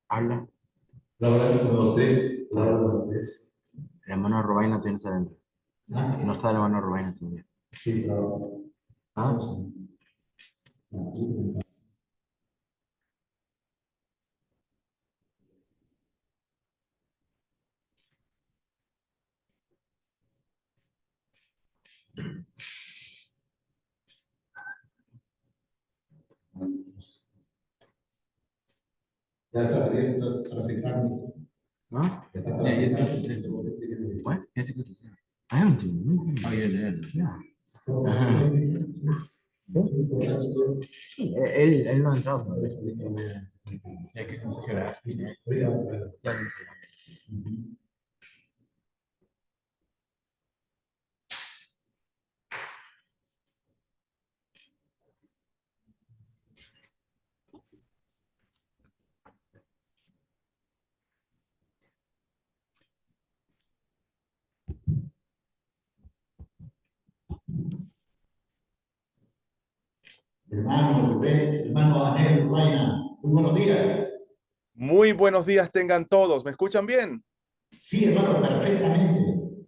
Habla. Laura, uno, dos, tres. Laura, uno, dos, tres. El hermano Robaina todavía no está adentro. Ah, No está el hermano Robaina todavía. sí, pero ¿Ah? ya está abierto para aceptarme. ¿Ah? Ya está para aceptarme. What? You have to go to Zoom. I haven't done it. Oh, yeah, yeah. Ajá. Sí, él no ha entrado todavía. Ya que se queda. Ya. Hermano Rubén, hermano Anel Ruayna, muy buenos días. Muy buenos días tengan todos. ¿Me escuchan bien? Sí, hermano, perfectamente.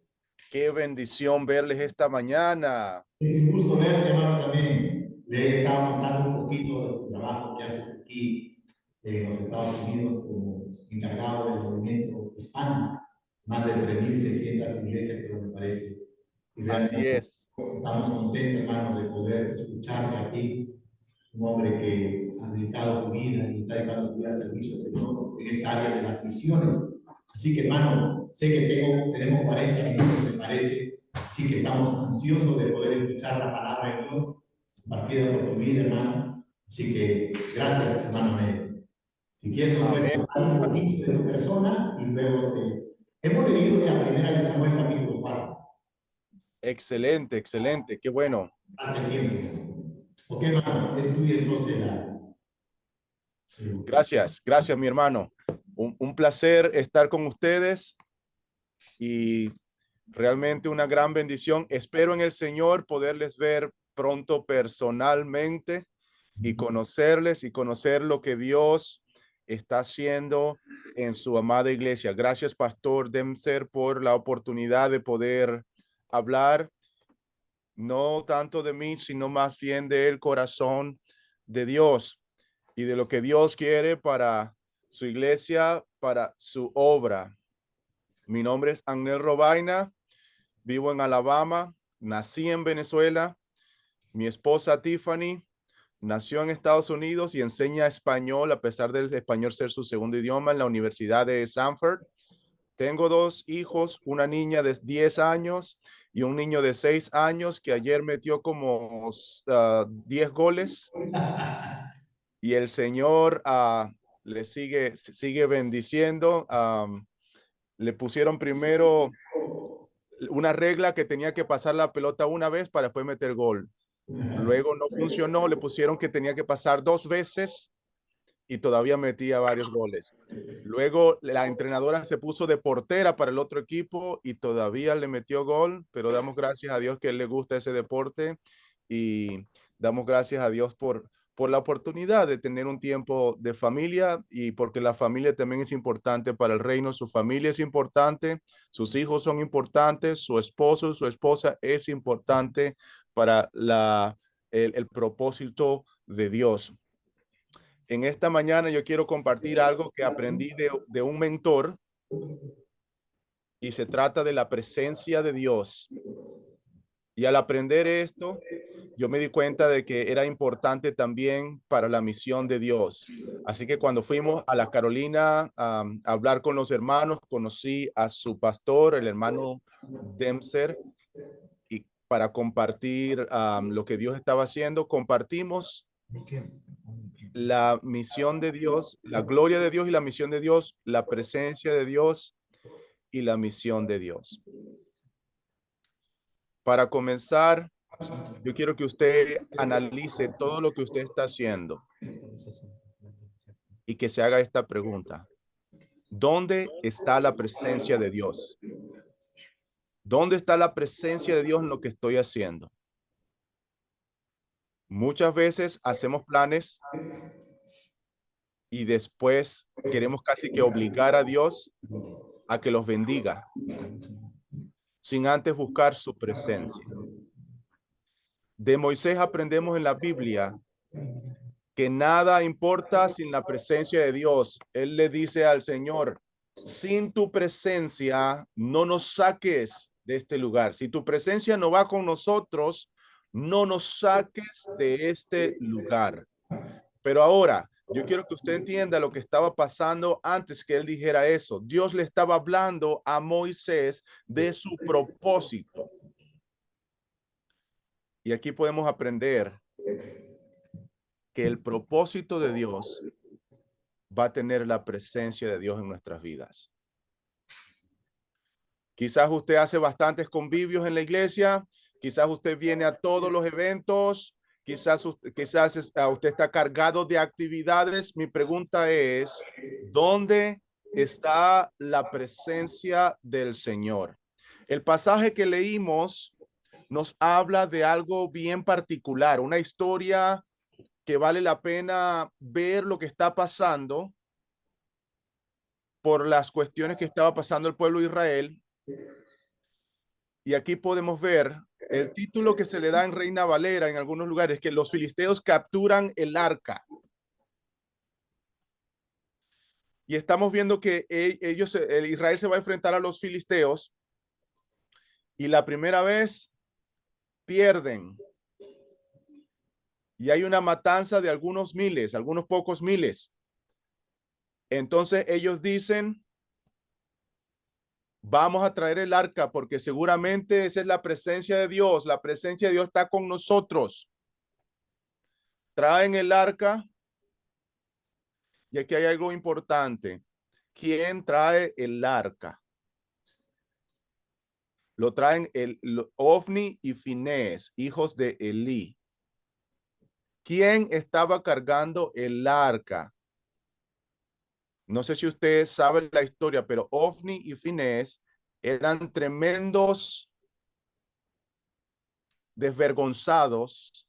Qué bendición verles esta mañana. Es un gusto verte, hermano, también. Le he estado contando un poquito de tu trabajo que haces aquí en los Estados Unidos como encargado del movimiento hispano. Más de 3.600 iglesias, creo que me parece. Y Así realmente es. estamos contentos, hermano, de poder escucharte a ti, un hombre que ha dedicado tu vida y está dedicando tu vida al servicio del Señor en esta área de las misiones. Así que, hermano, sé que tenemos 40 minutos, me parece, así que estamos ansiosos de poder escuchar la palabra de Dios compartida por tu vida, hermano. Así que, gracias, hermano Ney. Si quieres, nos puedes Amén. contar un poquito de tu persona y luego hemos leído de la primera de Samuel, capítulo 4. Excelente, excelente. Qué bueno. Hace tiempo. Ok, hermano, es tuya entonces la... Gracias, gracias, mi hermano. Un placer estar con ustedes y realmente una gran bendición. Espero en el Señor poderles ver pronto personalmente y conocerles y conocer lo que Dios está haciendo en su amada iglesia. Gracias, Pastor Demser, por la oportunidad de poder hablar, no tanto de mí, sino más bien del corazón de Dios y de lo que Dios quiere para su iglesia, para su obra. Mi nombre es Ángel Robaina, vivo en Alabama, nací en Venezuela. Mi esposa Tiffany nació en Estados Unidos y enseña español, a pesar del español ser su segundo idioma, en la Universidad de Sanford. Tengo dos hijos, una niña de 10 años y un niño de 6 años que ayer metió como 10 goles y el Señor le sigue bendiciendo. Le pusieron primero una regla que tenía que pasar la pelota una vez para después meter gol. Luego no funcionó, le pusieron que tenía que pasar 2 veces y todavía metía varios goles. Luego la entrenadora se puso de portera para el otro equipo y todavía le metió gol, pero damos gracias a Dios que a él le gusta ese deporte y damos gracias a Dios por la oportunidad de tener un tiempo de familia y porque la familia también es importante para el reino. Su familia es importante, sus hijos son importantes, su esposo, su esposa es importante para el propósito de Dios. En esta mañana yo quiero compartir algo que aprendí de un mentor y se trata de la presencia de Dios. Y al aprender esto, yo me di cuenta de que era importante también para la misión de Dios. Así que cuando fuimos a la Carolina a hablar con los hermanos, conocí a su pastor, el hermano Demser, y para compartir lo que Dios estaba haciendo, compartimos la misión de Dios, la gloria de Dios y la misión de Dios, la presencia de Dios y la misión de Dios. Para comenzar, yo quiero que usted analice todo lo que usted está haciendo y que se haga esta pregunta. ¿Dónde está la presencia de Dios? ¿Dónde está la presencia de Dios en lo que estoy haciendo? Muchas veces hacemos planes y después queremos casi que obligar a Dios a que los bendiga, sin antes buscar su presencia. De Moisés aprendemos en la Biblia que nada importa sin la presencia de Dios. Él le dice al Señor, sin tu presencia no nos saques de este lugar. Si tu presencia no va con nosotros, no nos saques de este lugar. Pero ahora, yo quiero que usted entienda lo que estaba pasando antes que él dijera eso. Dios le estaba hablando a Moisés de su propósito. Y aquí podemos aprender que el propósito de Dios va a tener la presencia de Dios en nuestras vidas. Quizás usted hace bastantes convivios en la iglesia, quizás usted viene a todos los eventos, quizás usted está cargado de actividades. Mi pregunta es, ¿dónde está la presencia del Señor? El pasaje que leímos nos habla de algo bien particular, una historia que vale la pena ver lo que está pasando por las cuestiones que estaba pasando el pueblo de Israel. Y aquí podemos ver el título que se le da en Reina Valera en algunos lugares, que los filisteos capturan el arca. Y estamos viendo que Israel se va a enfrentar a los filisteos y la primera vez pierden. Y hay una matanza de algunos miles, algunos pocos miles. Entonces ellos dicen, vamos a traer el arca porque seguramente esa es la presencia de Dios. La presencia de Dios está con nosotros. Traen el arca. Y aquí hay algo importante. ¿Quién trae el arca? Lo traen Ofni y Finés, hijos de Elí. ¿Quién estaba cargando el arca? No sé si ustedes saben la historia, pero Ofni y Finés eran tremendos desvergonzados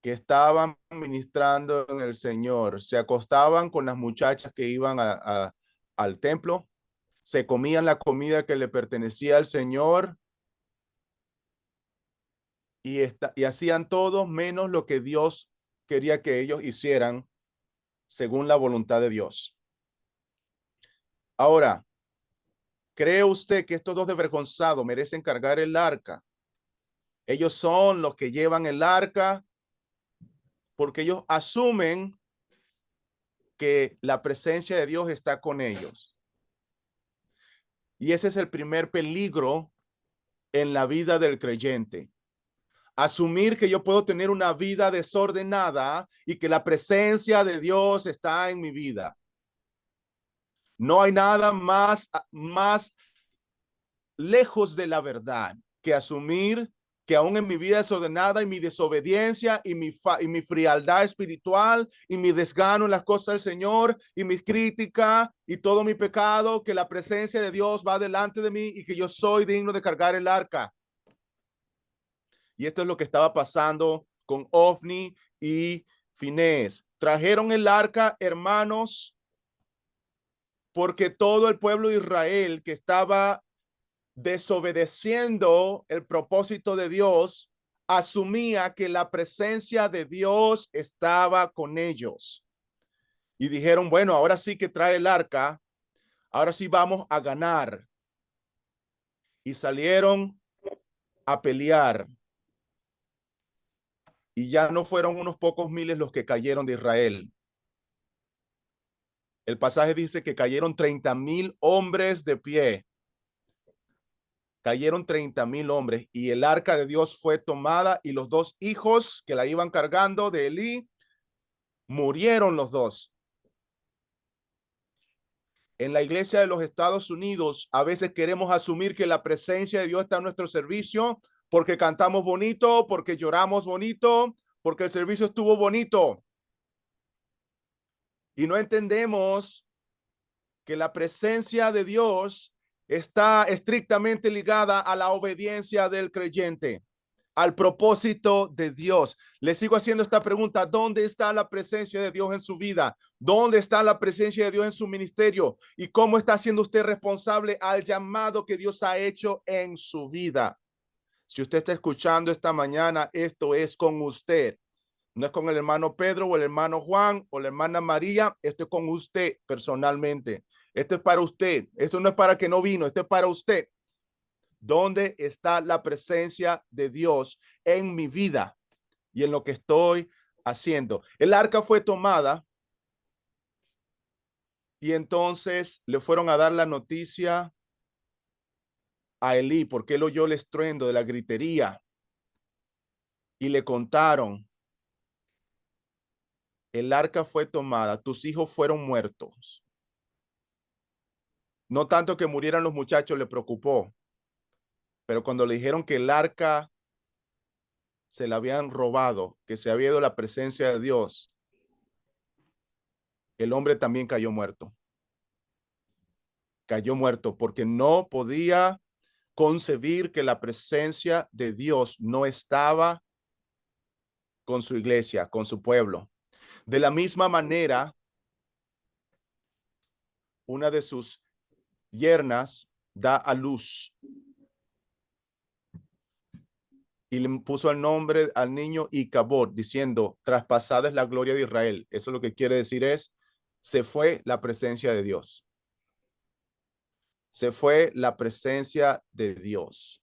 que estaban ministrando en el Señor. Se acostaban con las muchachas que iban al templo, se comían la comida que le pertenecía al Señor y hacían todo menos lo que Dios quería que ellos hicieran según la voluntad de Dios. Ahora, ¿cree usted que estos dos desvergonzados merecen cargar el arca? Ellos son los que llevan el arca porque ellos asumen que la presencia de Dios está con ellos. Y ese es el primer peligro en la vida del creyente. Asumir que yo puedo tener una vida desordenada y que la presencia de Dios está en mi vida. No hay nada más lejos de la verdad que asumir que aún en mi vida desordenada y mi desobediencia y mi frialdad espiritual y mi desgano en las cosas del Señor y mi crítica y todo mi pecado, que la presencia de Dios va delante de mí y que yo soy digno de cargar el arca. Y esto es lo que estaba pasando con Ofni y Finés. Trajeron el arca, hermanos, porque todo el pueblo de Israel que estaba desobedeciendo el propósito de Dios, asumía que la presencia de Dios estaba con ellos. Y dijeron, bueno, ahora sí que trae el arca, ahora sí vamos a ganar. Y salieron a pelear. Y ya no fueron unos pocos miles los que cayeron de Israel. El pasaje dice que cayeron 30,000 hombres de pie. Cayeron 30,000 hombres y el arca de Dios fue tomada y los dos hijos que la iban cargando de Elí murieron los dos. En la iglesia de los Estados Unidos a veces queremos asumir que la presencia de Dios está a nuestro servicio porque cantamos bonito, porque lloramos bonito, porque el servicio estuvo bonito. Y no entendemos que la presencia de Dios está estrictamente ligada a la obediencia del creyente, al propósito de Dios. Le sigo haciendo esta pregunta: ¿dónde está la presencia de Dios en su vida? ¿Dónde está la presencia de Dios en su ministerio? ¿Y cómo está siendo usted responsable al llamado que Dios ha hecho en su vida? Si usted está escuchando esta mañana, esto es con usted. No es con el hermano Pedro o el hermano Juan o la hermana María. Esto es con usted personalmente. Esto es para usted. Esto no es para que no vino. Esto es para usted. ¿Dónde está la presencia de Dios en mi vida y en lo que estoy haciendo? El arca fue tomada y entonces le fueron a dar la noticia a Elí, porque él oyó el estruendo de la gritería y le contaron: el arca fue tomada, tus hijos fueron muertos. No tanto que murieran los muchachos le preocupó, pero cuando le dijeron que el arca se la habían robado, que se había ido la presencia de Dios, el hombre también cayó muerto. Cayó muerto porque no podía concebir que la presencia de Dios no estaba con su iglesia, con su pueblo. De la misma manera, una de sus yernas da a luz y le puso el nombre al niño Icabod, diciendo: traspasada es la gloria de Israel. Eso lo que quiere decir es: se fue la presencia de Dios. Se fue la presencia de Dios.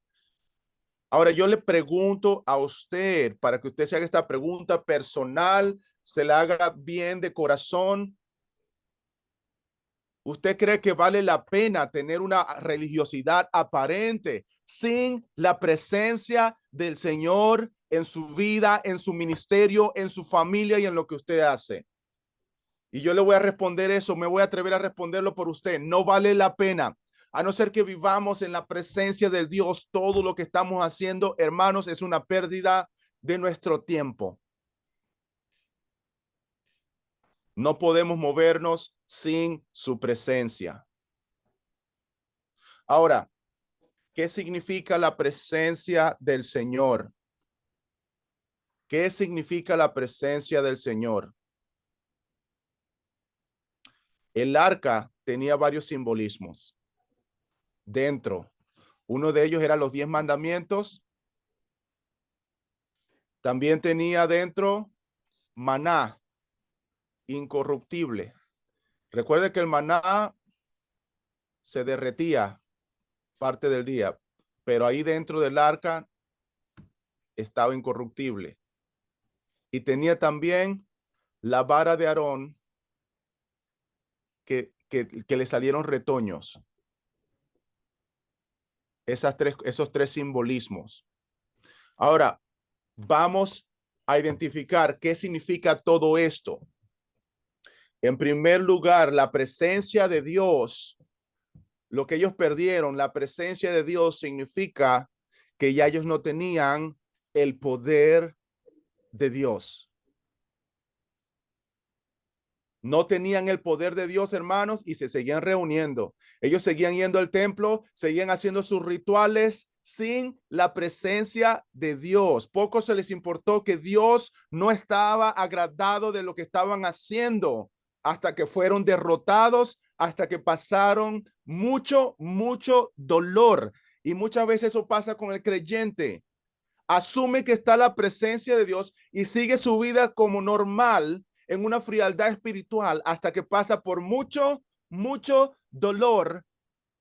Ahora yo le pregunto a usted, para que usted se haga esta pregunta personal, se la haga bien de corazón. ¿Usted cree que vale la pena tener una religiosidad aparente sin la presencia del Señor en su vida, en su ministerio, en su familia y en lo que usted hace? Y yo le voy a responder eso, me voy a atrever a responderlo por usted: no vale la pena. A no ser que vivamos en la presencia de Dios, todo lo que estamos haciendo, hermanos, es una pérdida de nuestro tiempo. No podemos movernos sin su presencia. Ahora, ¿qué significa la presencia del Señor? ¿Qué significa la presencia del Señor? El arca tenía varios simbolismos dentro. Uno de ellos era los 10 mandamientos. También tenía dentro maná incorruptible. Recuerde que el maná se derretía parte del día, pero ahí dentro del arca estaba incorruptible. Y tenía también la vara de Aarón que le salieron retoños. Esos tres simbolismos. Ahora, vamos a identificar qué significa todo esto. En primer lugar, la presencia de Dios, lo que ellos perdieron, la presencia de Dios significa que ya ellos no tenían el poder de Dios. No tenían el poder de Dios, hermanos, y se seguían reuniendo. Ellos seguían yendo al templo, seguían haciendo sus rituales sin la presencia de Dios. Poco se les importó que Dios no estaba agradado de lo que estaban haciendo hasta que fueron derrotados, hasta que pasaron mucho dolor. Y muchas veces eso pasa con el creyente. Asume que está la presencia de Dios y sigue su vida como normal en una frialdad espiritual hasta que pasa por mucho dolor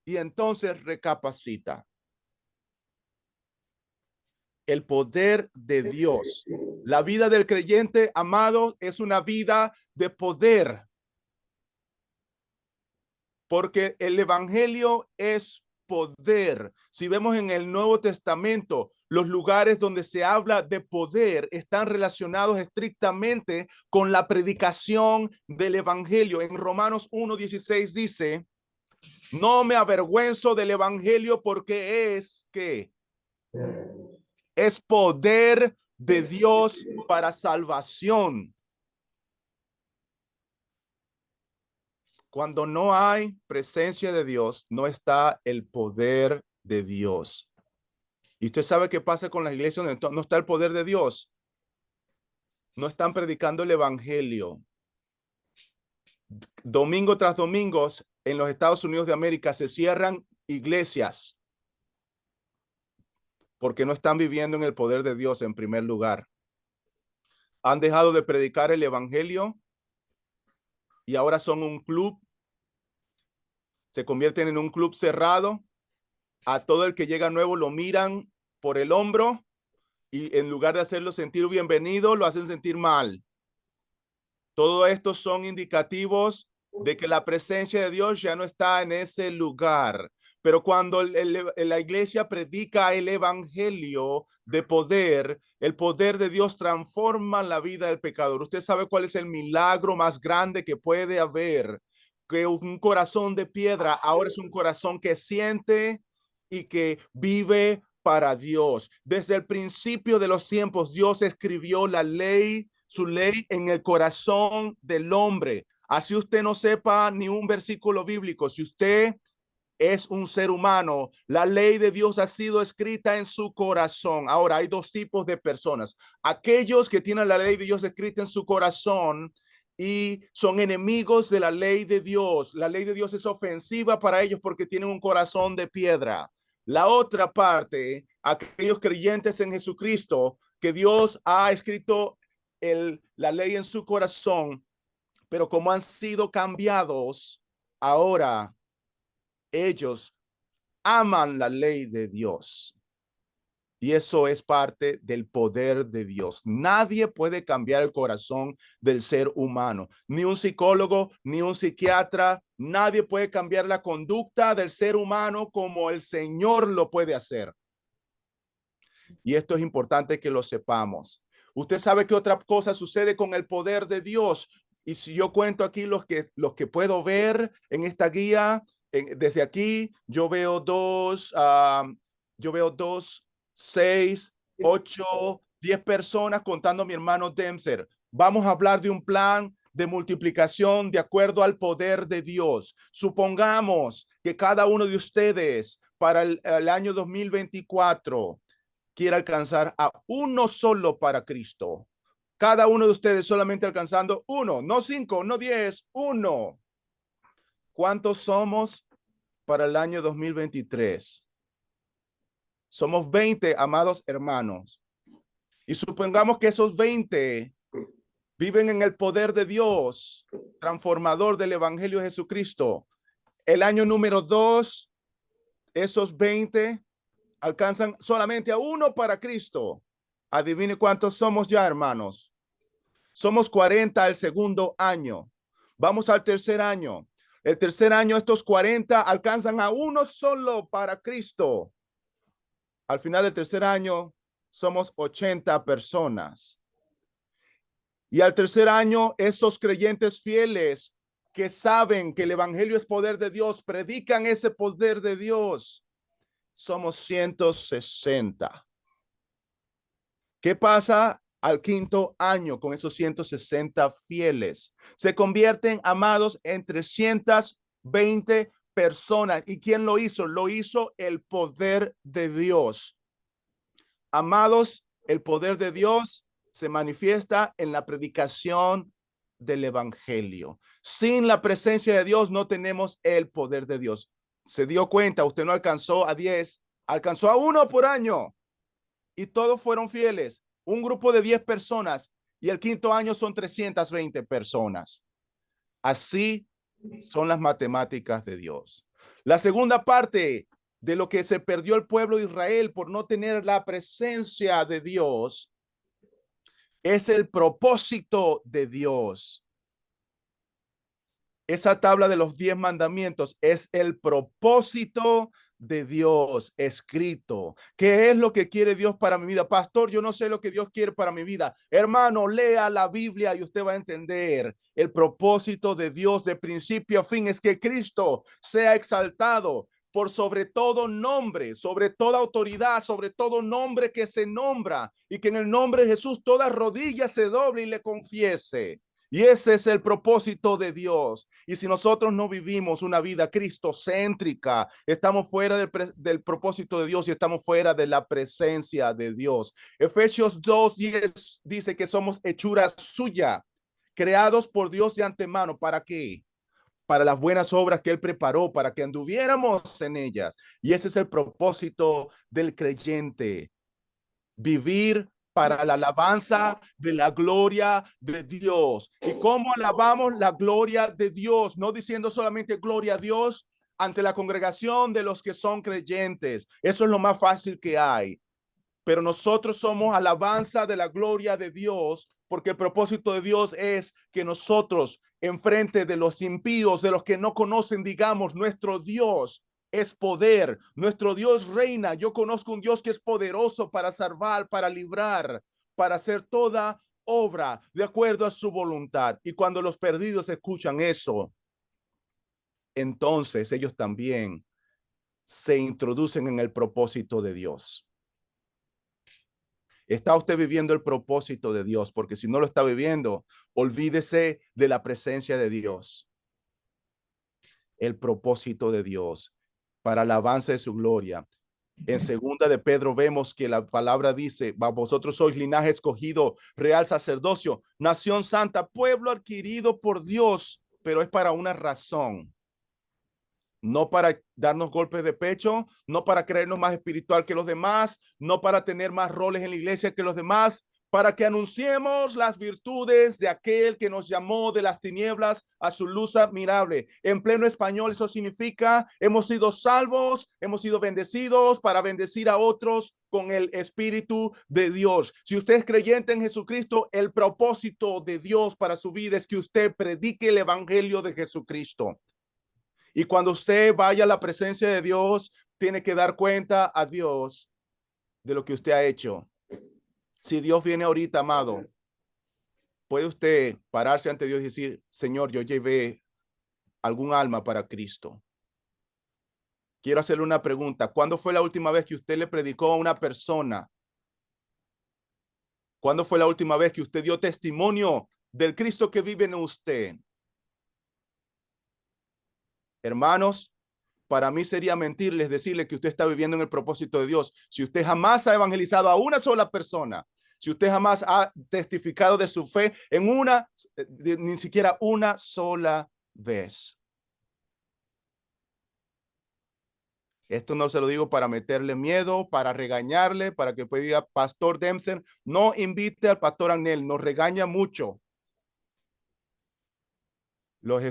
y entonces recapacita. El poder de Dios. La vida del creyente, amado, es una vida de poder. Porque el evangelio es poder. Si vemos en el Nuevo Testamento, los lugares donde se habla de poder están relacionados estrictamente con la predicación del evangelio. En Romanos 1:16 dice: no me avergüenzo del evangelio porque es que es poder de Dios para salvación. Cuando no hay presencia de Dios, no está el poder de Dios. Y usted sabe qué pasa con las iglesias donde no está el poder de Dios. No están predicando el evangelio. Domingo tras domingo en los Estados Unidos de América se cierran iglesias porque no están viviendo en el poder de Dios en primer lugar. Han dejado de predicar el evangelio y ahora son un club. Se convierten en un club cerrado. A todo el que llega nuevo lo miran por el hombro y en lugar de hacerlo sentir bienvenido, lo hacen sentir mal. Todo esto son indicativos de que la presencia de Dios ya no está en ese lugar. Pero cuando la iglesia predica el evangelio de poder, el poder de Dios transforma la vida del pecador. Usted sabe cuál es el milagro más grande que puede haber, que un corazón de piedra ahora es un corazón que siente y que vive para Dios. Desde el principio de los tiempos, Dios escribió la ley, su ley en el corazón del hombre. Así usted no sepa ni un versículo bíblico, si usted es un ser humano, la ley de Dios ha sido escrita en su corazón. Ahora hay dos tipos de personas: aquellos que tienen la ley de Dios escrita en su corazón y son enemigos de la ley de Dios. La ley de Dios es ofensiva para ellos porque tienen un corazón de piedra. La otra parte, aquellos creyentes en Jesucristo, que Dios ha escrito la ley en su corazón, pero como han sido cambiados, ahora ellos aman la ley de Dios. Y eso es parte del poder de Dios. Nadie puede cambiar el corazón del ser humano. Ni un psicólogo, ni un psiquiatra. Nadie puede cambiar la conducta del ser humano como el Señor lo puede hacer. Y esto es importante que lo sepamos. Usted sabe que otra cosa sucede con el poder de Dios. Y si yo cuento aquí los que puedo ver en esta guía, desde aquí yo veo 6, 8, 10 personas contando a mi hermano Demser. Vamos a hablar de un plan de multiplicación de acuerdo al poder de Dios. Supongamos que cada uno de ustedes para el año 2024 quiere alcanzar a uno solo para Cristo. Cada uno de ustedes solamente alcanzando uno, no 5, no 10, uno. ¿Cuántos somos para el año 2023? Somos 20, amados hermanos. Y supongamos que esos 20 viven en el poder de Dios, transformador del Evangelio de Jesucristo. El año número 2, esos 20 alcanzan solamente a uno para Cristo. Adivine cuántos somos ya, hermanos. Somos 40 el segundo año. Vamos al tercer año. El tercer año, estos 40 alcanzan a uno solo para Cristo. Al final del tercer año, somos 80 personas. Y al tercer año, esos creyentes fieles que saben que el evangelio es poder de Dios, predican ese poder de Dios. Somos 160. ¿Qué pasa al quinto año con esos 160 fieles? Se convierten, amados, en 320 personas. ¿Y quién lo hizo? Lo hizo el poder de Dios. Amados, el poder de Dios se manifiesta en la predicación del evangelio. Sin la presencia de Dios no tenemos el poder de Dios. Se dio cuenta, usted no alcanzó a 10, alcanzó a 1 por año y todos fueron fieles. Un grupo de 10 personas y el quinto año son 320 personas. Así son las matemáticas de Dios. La segunda parte de lo que se perdió el pueblo de Israel por no tener la presencia de Dios es el propósito de Dios. Esa tabla de los 10 mandamientos es el propósito de Dios escrito. ¿Qué es lo que quiere Dios para mi vida? Pastor, yo no sé lo que Dios quiere para mi vida. Hermano, lea la Biblia y usted va a entender. El propósito de Dios de principio a fin es que Cristo sea exaltado por sobre todo nombre, sobre toda autoridad, sobre todo nombre que se nombra, y que en el nombre de Jesús toda rodilla se doble y le confiese. Y ese es el propósito de Dios. Y si nosotros no vivimos una vida cristocéntrica, estamos fuera del propósito de Dios y estamos fuera de la presencia de Dios. Efesios 2:10 dice que somos hechura suya, creados por Dios de antemano. ¿Para qué? Para las buenas obras que Él preparó, para que anduviéramos en ellas. Y ese es el propósito del creyente. Vivir para la alabanza de la gloria de Dios. ¿Y cómo alabamos la gloria de Dios? No diciendo solamente gloria a Dios ante la congregación de los que son creyentes. Eso es lo más fácil que hay. Pero nosotros somos alabanza de la gloria de Dios, porque el propósito de Dios es que nosotros, enfrente de los impíos, de los que no conocen, digamos, nuestro Dios es poder, nuestro Dios reina. Yo conozco un Dios que es poderoso para salvar, para librar, para hacer toda obra de acuerdo a su voluntad. Y cuando los perdidos escuchan eso, entonces ellos también se introducen en el propósito de Dios. ¿Está usted viviendo el propósito de Dios? Porque si no lo está viviendo, olvídese de la presencia de Dios. El propósito de Dios para el avance de su gloria. En segunda de Pedro vemos que la palabra dice: vosotros sois linaje escogido, real sacerdocio, nación santa, pueblo adquirido por Dios, pero es para una razón. No para darnos golpes de pecho, no para creernos más espiritual que los demás, no para tener más roles en la iglesia que los demás, para que anunciemos las virtudes de aquel que nos llamó de las tinieblas a su luz admirable. En pleno español eso significa: hemos sido salvos, hemos sido bendecidos para bendecir a otros con el Espíritu de Dios. Si usted es creyente en Jesucristo, el propósito de Dios para su vida es que usted predique el evangelio de Jesucristo. Y cuando usted vaya a la presencia de Dios, tiene que dar cuenta a Dios de lo que usted ha hecho. Si Dios viene ahorita, amado, puede usted pararse ante Dios y decir: Señor, yo llevé algún alma para Cristo. Quiero hacerle una pregunta. ¿Cuándo fue la última vez que usted le predicó a una persona? ¿Cuándo fue la última vez que usted dio testimonio del Cristo que vive en usted? Hermanos, para mí sería mentirles decirles que usted está viviendo en el propósito de Dios si usted jamás ha evangelizado a una sola persona, si usted jamás ha testificado de su fe en ni siquiera una sola vez. Esto no se lo digo para meterle miedo, para regañarle, para que pueda diga: Pastor Dempsey, no invite al pastor Agnel, nos regaña mucho. Le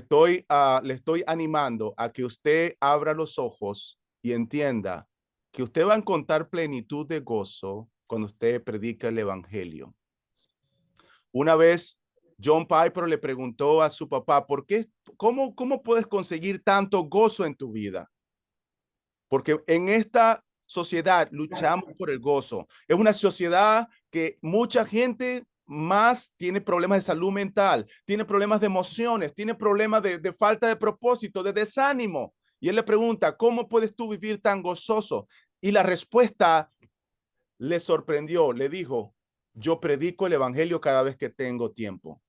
estoy animando a que usted abra los ojos y entienda que usted va a encontrar plenitud de gozo cuando usted predica el evangelio. Una vez John Piper le preguntó a su papá: ¿cómo puedes conseguir tanto gozo en tu vida? Porque en esta sociedad luchamos por el gozo. Es una sociedad que mucha gente más tiene problemas de salud mental, tiene problemas de emociones, tiene problemas de falta de propósito, de desánimo. Y él le pregunta: ¿cómo puedes tú vivir tan gozoso? Y la respuesta le sorprendió. Le dijo: yo predico el evangelio cada vez que tengo tiempo.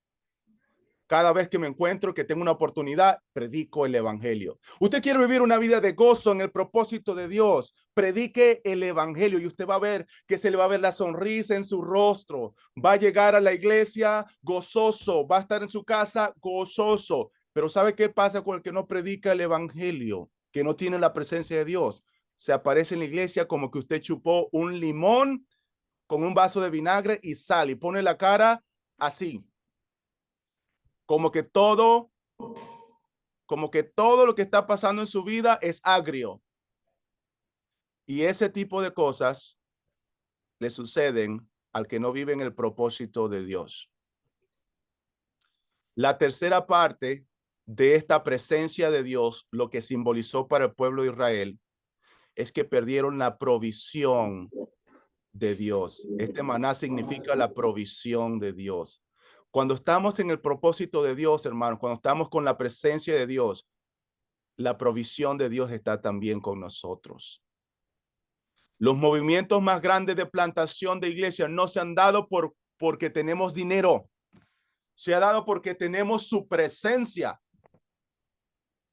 Cada vez que me encuentro, que tengo una oportunidad, predico el evangelio. Usted quiere vivir una vida de gozo en el propósito de Dios, predique el evangelio y usted va a ver que se le va a ver la sonrisa en su rostro. Va a llegar a la iglesia gozoso, va a estar en su casa gozoso. Pero ¿sabe qué pasa con el que no predica el evangelio? Que no tiene la presencia de Dios. Se aparece en la iglesia como que usted chupó un limón con un vaso de vinagre y sal y pone la cara así. Como que todo lo que está pasando en su vida es agrio. Y ese tipo de cosas le suceden al que no vive en el propósito de Dios. La tercera parte de esta presencia de Dios, lo que simbolizó para el pueblo de Israel, es que perdieron la provisión de Dios. Este maná significa la provisión de Dios. Cuando estamos en el propósito de Dios, hermanos, cuando estamos con la presencia de Dios, la provisión de Dios está también con nosotros. Los movimientos más grandes de plantación de iglesia no se han dado porque tenemos dinero. Se ha dado porque tenemos su presencia.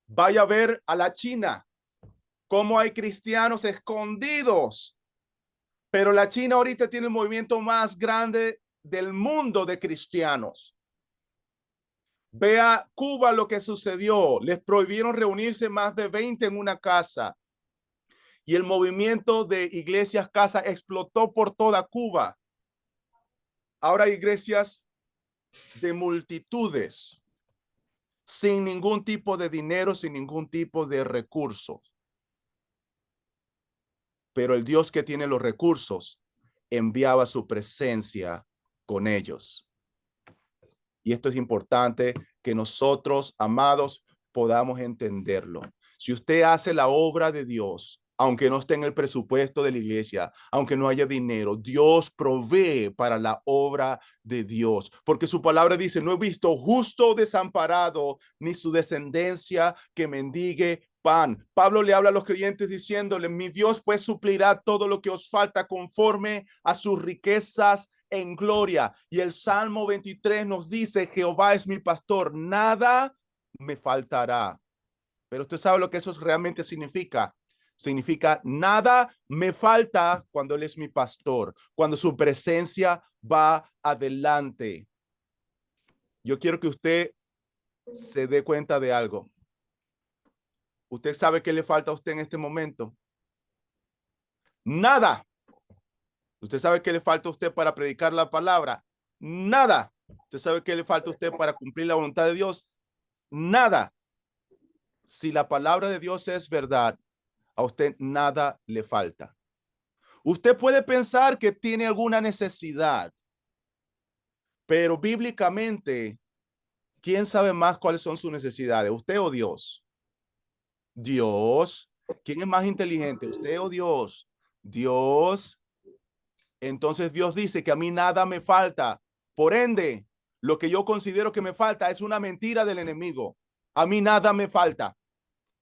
Vaya a ver a la China, cómo hay cristianos escondidos. Pero la China ahorita tiene el movimiento más grande del mundo de cristianos. Vea Cuba lo que sucedió. Les prohibieron reunirse más de 20 en una casa. Y el movimiento de iglesias casa explotó por toda Cuba. Ahora hay iglesias de multitudes, sin ningún tipo de dinero, sin ningún tipo de recursos. Pero el Dios que tiene los recursos enviaba su presencia con ellos. Y esto es importante que nosotros, amados, podamos entenderlo. Si usted hace la obra de Dios, aunque no esté en el presupuesto de la iglesia, aunque no haya dinero, Dios provee para la obra de Dios, porque su palabra dice, no he visto justo desamparado, ni su descendencia que mendigue pan. Pablo le habla a los creyentes diciéndole, mi Dios pues suplirá todo lo que os falta conforme a sus riquezas en gloria. Y el Salmo 23 nos dice, Jehová es mi pastor, nada me faltará. Pero usted sabe lo que eso realmente significa. Significa nada me falta cuando Él es mi pastor, cuando su presencia va adelante. Yo quiero que usted se dé cuenta de algo. ¿Usted sabe qué le falta a usted en este momento? Nada. ¿Usted sabe qué le falta a usted para predicar la palabra? Nada. ¿Usted sabe qué le falta a usted para cumplir la voluntad de Dios? Nada. Si la palabra de Dios es verdad, a usted nada le falta. Usted puede pensar que tiene alguna necesidad, pero bíblicamente, ¿quién sabe más cuáles son sus necesidades? ¿Usted o Dios? Dios. ¿Quién es más inteligente? ¿Usted o Dios? Dios. Entonces Dios dice que a mí nada me falta. Por ende, lo que yo considero que me falta es una mentira del enemigo. A mí nada me falta.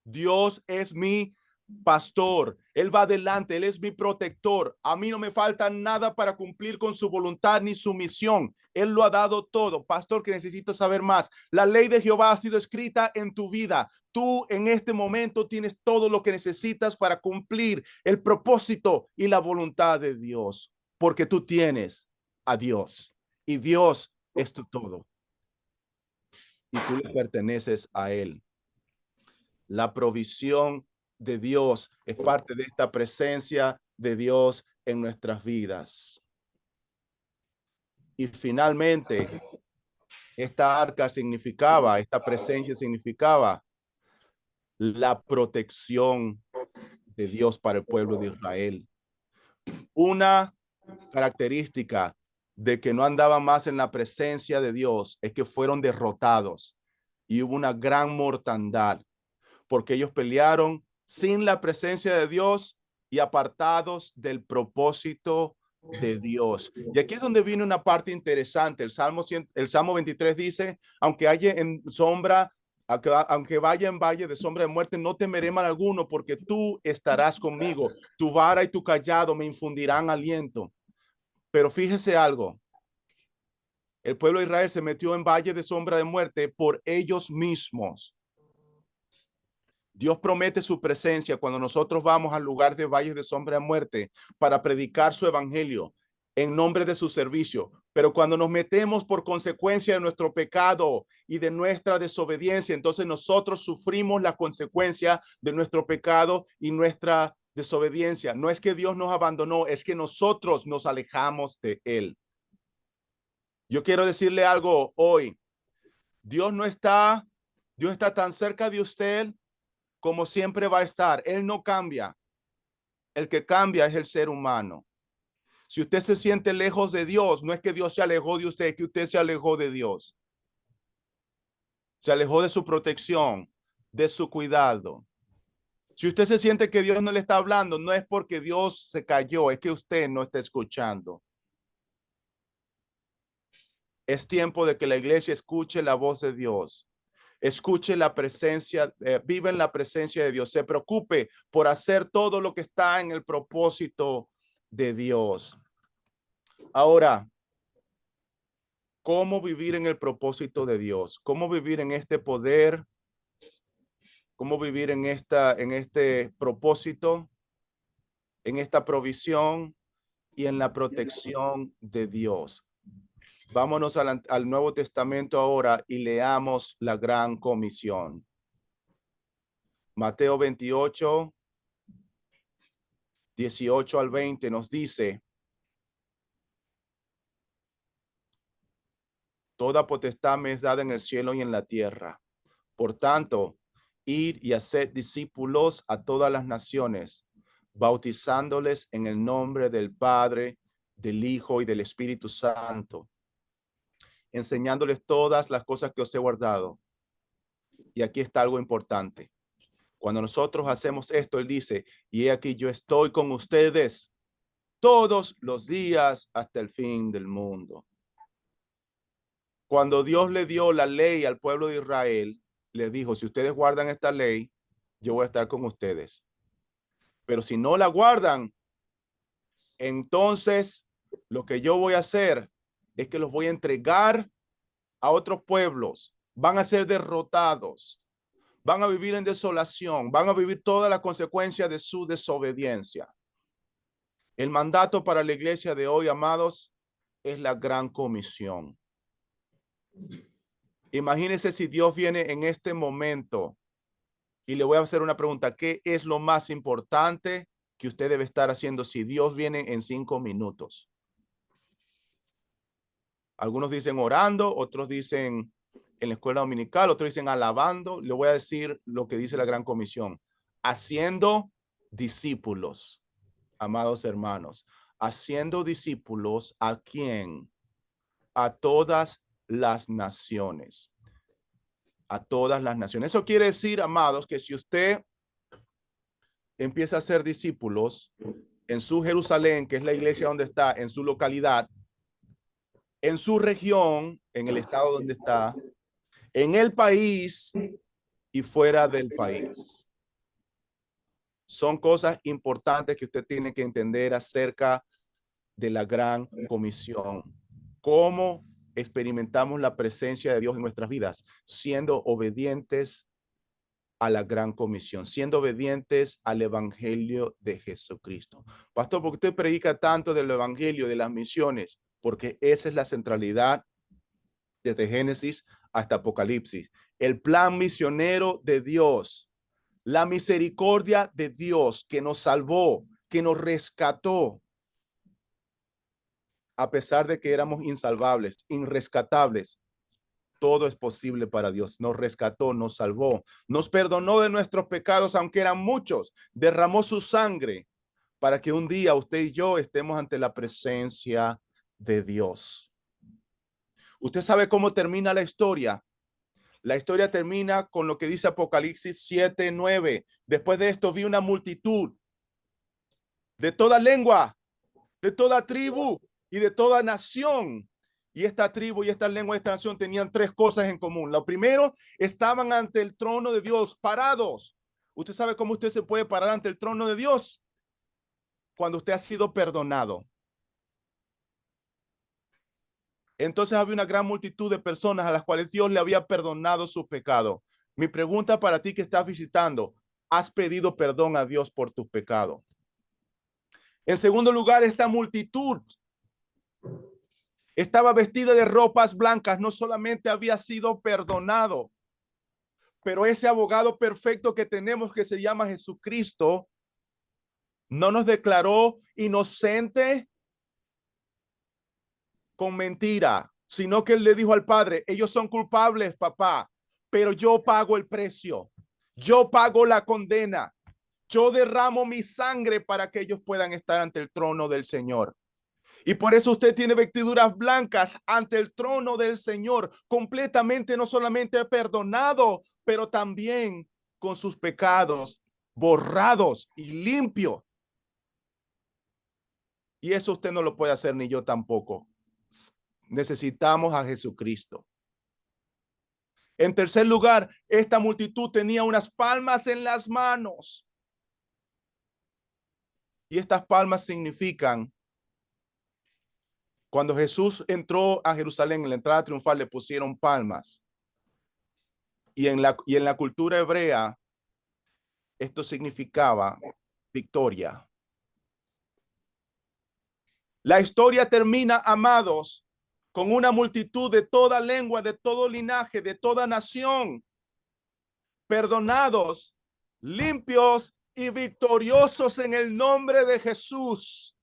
Dios es mi pastor. Él va adelante. Él es mi protector. A mí no me falta nada para cumplir con su voluntad ni su misión. Él lo ha dado todo. Pastor, que necesito saber más. La ley de Jehová ha sido escrita en tu vida. Tú en este momento tienes todo lo que necesitas para cumplir el propósito y la voluntad de Dios, porque tú tienes a Dios y Dios es tu todo y tú le perteneces a Él. La provisión de Dios es parte de esta presencia de Dios en nuestras vidas. Y finalmente, esta arca significaba, esta presencia significaba la protección de Dios para el pueblo de Israel. Una característica de que no andaban más en la presencia de Dios es que fueron derrotados y hubo una gran mortandad, porque ellos pelearon sin la presencia de Dios y apartados del propósito de Dios. Y aquí es donde viene una parte interesante. El Salmo 23 dice, aunque haya en sombra, aunque vaya en valle de sombra de muerte, no temeré mal alguno, porque tú estarás conmigo. Tu vara y tu callado me infundirán aliento. Pero fíjese algo. El pueblo de Israel se metió en valle de sombra de muerte por ellos mismos. Dios promete su presencia cuando nosotros vamos al lugar de valles de sombra de muerte para predicar su evangelio en nombre de su servicio. Pero cuando nos metemos por consecuencia de nuestro pecado y de nuestra desobediencia, entonces nosotros sufrimos la consecuencia de nuestro pecado y nuestra desobediencia. No es que Dios nos abandonó, es que nosotros nos alejamos de Él. Yo quiero decirle algo hoy. Dios está tan cerca de usted como siempre va a estar. Él no cambia. El que cambia es el ser humano. Si usted se siente lejos de Dios, no es que Dios se alejó de usted, es que usted se alejó de Dios. Se alejó de su protección, de su cuidado. Si usted se siente que Dios no le está hablando, no es porque Dios se cayó, es que usted no está escuchando. Es tiempo de que la iglesia escuche la voz de Dios. Escuche la presencia, vive en la presencia de Dios, se preocupe por hacer todo lo que está en el propósito de Dios. Ahora, cómo vivir en el propósito de Dios, cómo vivir en este poder, cómo vivir en este propósito, en esta provisión y en la protección de Dios. Vámonos al Nuevo Testamento ahora y leamos la gran comisión. Mateo 28, 18 al 20 nos dice: toda potestad me es dada en el cielo y en la tierra. Por tanto, id y haced discípulos a todas las naciones, bautizándoles en el nombre del Padre, del Hijo y del Espíritu Santo, enseñándoles todas las cosas que os he guardado. Y aquí está algo importante. Cuando nosotros hacemos esto, él dice: y he aquí yo estoy con ustedes todos los días hasta el fin del mundo. Cuando Dios le dio la ley al pueblo de Israel, les dijo: si ustedes guardan esta ley, yo voy a estar con ustedes. Pero si no la guardan, entonces lo que yo voy a hacer es que los voy a entregar a otros pueblos. Van a ser derrotados. Van a vivir en desolación. Van a vivir toda la consecuencia de su desobediencia. El mandato para la iglesia de hoy, amados, es la gran comisión. Imagínense si Dios viene en este momento y le voy a hacer una pregunta: ¿qué es lo más importante que usted debe estar haciendo si Dios viene en 5 minutos? Algunos dicen orando, otros dicen en la escuela dominical, otros dicen alabando. Le voy a decir lo que dice la gran comisión: haciendo discípulos, amados hermanos, haciendo discípulos. ¿A quién? A todas las naciones. A todas las naciones. Eso quiere decir, amados, que si usted empieza a ser discípulos en su Jerusalén, que es la iglesia donde está, en su localidad, en su región, en el estado donde está, en el país y fuera del país. Son cosas importantes que usted tiene que entender acerca de la gran comisión. ¿Cómo experimentamos la presencia de Dios en nuestras vidas? Siendo obedientes a la gran comisión, siendo obedientes al evangelio de Jesucristo. Pastor, ¿por qué usted predica tanto del evangelio, de las misiones? Porque esa es la centralidad desde Génesis hasta Apocalipsis. El plan misionero de Dios, la misericordia de Dios que nos salvó, que nos rescató, a pesar de que éramos insalvables, irrescatables. Todo es posible para Dios. Nos rescató, nos salvó, nos perdonó de nuestros pecados, aunque eran muchos. Derramó su sangre para que un día usted y yo estemos ante la presencia de Dios. Usted sabe cómo termina la historia. La historia termina con lo que dice Apocalipsis 7:9. Después de esto vi una multitud de toda lengua, de toda tribu y de toda nación. Y esta tribu y esta lengua y esta nación tenían 3 cosas en común. Lo primero, estaban ante el trono de Dios, parados. ¿Usted sabe cómo usted se puede parar ante el trono de Dios? Cuando usted ha sido perdonado. Entonces había una gran multitud de personas a las cuales Dios le había perdonado su pecado. Mi pregunta para ti que estás visitando: ¿has pedido perdón a Dios por tus pecados? En segundo lugar, esta multitud estaba vestida de ropas blancas. No solamente había sido perdonado, pero ese abogado perfecto que tenemos, que se llama Jesucristo, no nos declaró inocente con mentira, sino que él le dijo al Padre: ellos son culpables, papá, pero yo pago el precio. Yo pago la condena. Yo derramo mi sangre para que ellos puedan estar ante el trono del Señor. Y por eso usted tiene vestiduras blancas ante el trono del Señor, completamente, no solamente perdonado, pero también con sus pecados borrados y limpios. Y eso usted no lo puede hacer, ni yo tampoco. Necesitamos a Jesucristo. En tercer lugar, esta multitud tenía unas palmas en las manos. Y estas palmas significan Cuando Jesús entró a Jerusalén en la entrada triunfal, le pusieron palmas. Y en la cultura hebrea, esto significaba victoria. La historia termina, amados, con una multitud de toda lengua, de todo linaje, de toda nación, perdonados, limpios y victoriosos en el nombre de Jesús.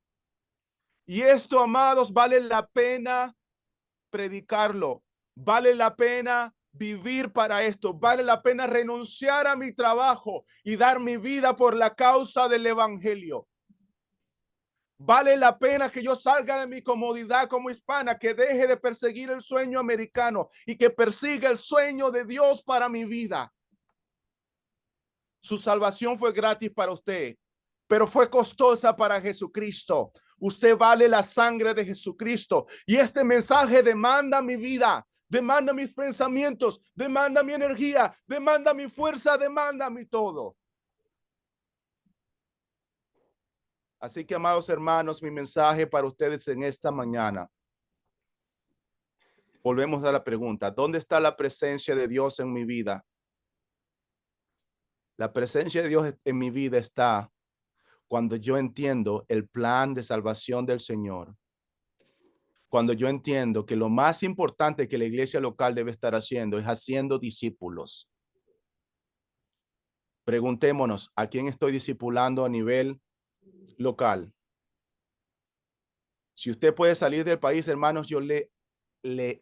Y esto, amados, vale la pena predicarlo. Vale la pena vivir para esto. Vale la pena renunciar a mi trabajo y dar mi vida por la causa del evangelio. Vale la pena que yo salga de mi comodidad como hispana, que deje de perseguir el sueño americano y que persiga el sueño de Dios para mi vida. Su salvación fue gratis para usted, pero fue costosa para Jesucristo. Usted vale la sangre de Jesucristo y este mensaje demanda mi vida, demanda mis pensamientos, demanda mi energía, demanda mi fuerza, demanda mi todo. Así que, amados hermanos, mi mensaje para ustedes en esta mañana. Volvemos a la pregunta, ¿dónde está la presencia de Dios en mi vida? La presencia de Dios en mi vida está cuando yo entiendo el plan de salvación del Señor. Cuando yo entiendo que lo más importante que la iglesia local debe estar haciendo es haciendo discípulos. Preguntémonos, ¿a quién estoy discipulando a nivel local? Si usted puede salir del país, hermanos, yo le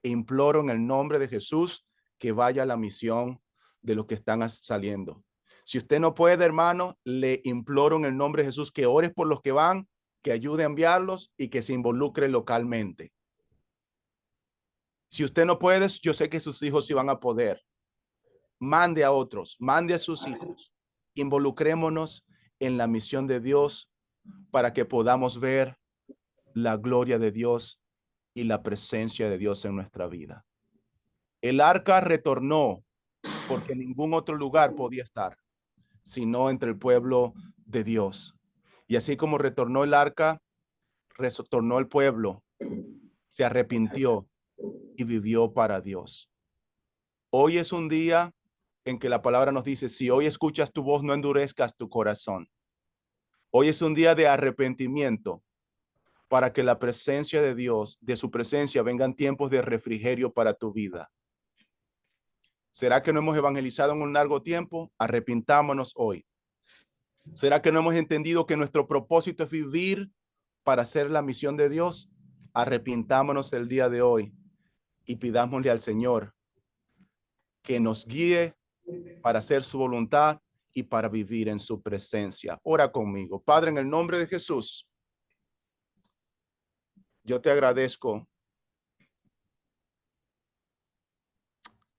imploro en el nombre de Jesús que vaya a la misión de los que están saliendo. Si usted no puede, hermano, le imploro en el nombre de Jesús que ores por los que van, que ayude a enviarlos y que se involucre localmente. Si usted no puede, yo sé que sus hijos sí van a poder. Mande a otros, mande a sus hijos. Involucrémonos en la misión de Dios para que podamos ver la gloria de Dios y la presencia de Dios en nuestra vida. El arca retornó porque en ningún otro lugar podía estar, sino entre el pueblo de Dios. Y así como retornó el arca, retornó el pueblo, se arrepintió y vivió para Dios. Hoy es un día en que la palabra nos dice, si hoy escuchas tu voz, no endurezcas tu corazón. Hoy es un día de arrepentimiento para que la presencia de Dios, de su presencia, vengan tiempos de refrigerio para tu vida. ¿Será que no hemos evangelizado en un largo tiempo? Arrepintámonos hoy. ¿Será que no hemos entendido que nuestro propósito es vivir para hacer la misión de Dios? Arrepintámonos el día de hoy y pidámosle al Señor que nos guíe para hacer su voluntad y para vivir en su presencia. Ora conmigo. Padre, en el nombre de Jesús, yo te agradezco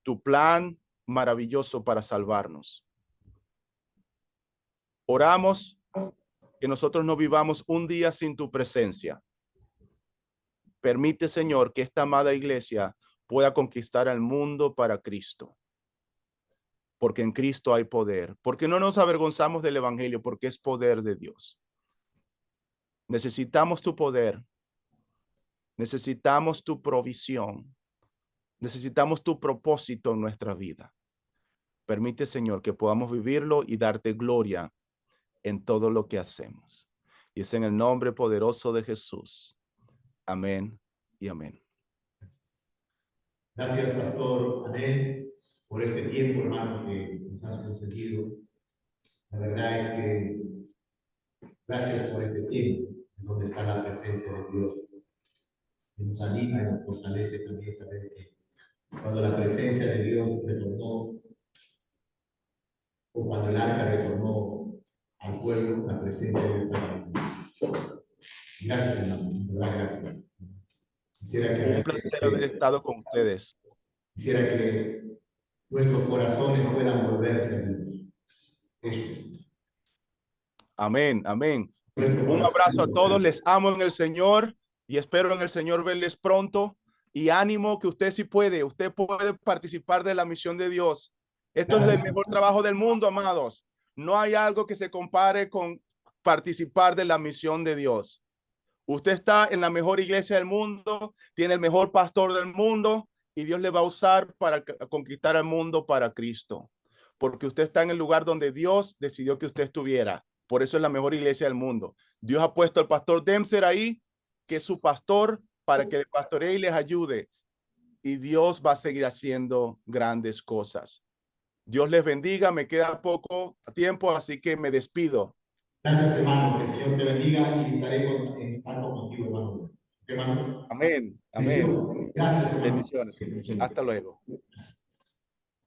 tu plan maravilloso para salvarnos. Oramos que nosotros no vivamos un día sin tu presencia. Permite, Señor, que esta amada iglesia pueda conquistar al mundo para Cristo. Porque en Cristo hay poder. Porque no nos avergonzamos del evangelio, porque es poder de Dios. Necesitamos tu poder. Necesitamos tu provisión. Necesitamos tu propósito en nuestra vida. Permite, Señor, que podamos vivirlo y darte gloria en todo lo que hacemos. Y es en el nombre poderoso de Jesús. Amén y amén. Gracias, Pastor Amén, por este tiempo, hermano, que nos has concedido. La verdad es que gracias por este tiempo en donde está la presencia de Dios, que nos anima y nos fortalece también saber que cuando la presencia de Dios retornó, o cuando el arca retornó al pueblo, la presencia de Dios estaba. Gracias, hermano, de verdad, gracias. Un placer haber estado con ustedes. Quisiera que nuestros corazones puedan volverse a Dios. Eso es. Amén, amén. Un abrazo a todos, les amo en el Señor y espero en el Señor verles pronto. Y ánimo que usted sí puede, usted puede participar de la misión de Dios. Esto es el mejor trabajo del mundo, amados. No hay algo que se compare con participar de la misión de Dios. Usted está en la mejor iglesia del mundo, tiene el mejor pastor del mundo y Dios le va a usar para conquistar al mundo para Cristo. Porque usted está en el lugar donde Dios decidió que usted estuviera. Por eso es la mejor iglesia del mundo. Dios ha puesto al pastor Dempster ahí, que es su pastor, para que le pastoree y les ayude. Y Dios va a seguir haciendo grandes cosas. Dios les bendiga. Me queda poco tiempo, así que me despido. Gracias, hermano. Que el Señor te bendiga y estaré en contacto contigo, hermano. Hermano. Amén. Amén. Gracias, hermano. Bendiciones. Hasta luego.